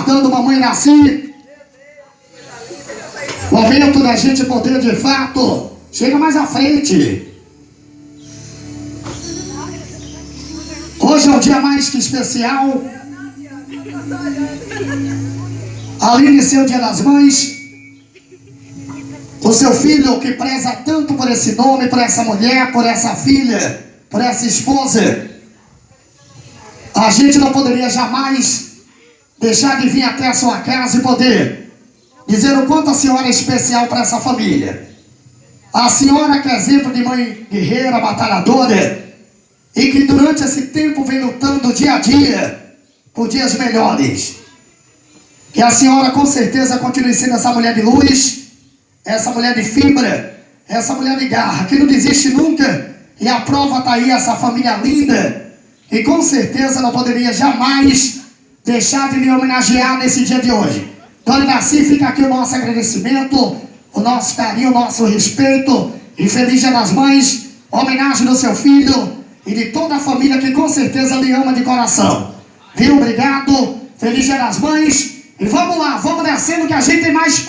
aguardando mamãe Nasci. O momento da gente poder de fato chega mais à frente. Hoje é um dia mais que especial. Aline, seu Dia das Mães. O seu filho que preza tanto por esse nome, por essa mulher, por essa filha, por essa esposa. A gente não poderia jamais deixar de vir até a sua casa e poder dizer o quanto a senhora é especial para essa família. A senhora que é exemplo de mãe guerreira, batalhadora, e que durante esse tempo vem lutando dia a dia por dias melhores. Que a senhora com certeza continue sendo essa mulher de luz, essa mulher de fibra, essa mulher de garra, que não desiste nunca. E a prova está aí, essa família linda, que com certeza não poderia jamais deixar de lhe homenagear nesse dia de hoje. Dona Nasci, fica aqui o nosso agradecimento, o nosso carinho, o nosso respeito. E feliz Dia das Mães, homenagem do seu filho e de toda a família que com certeza lhe ama de coração. Viu? Obrigado, feliz Dia das Mães. E vamos lá, vamos descendo que a gente tem mais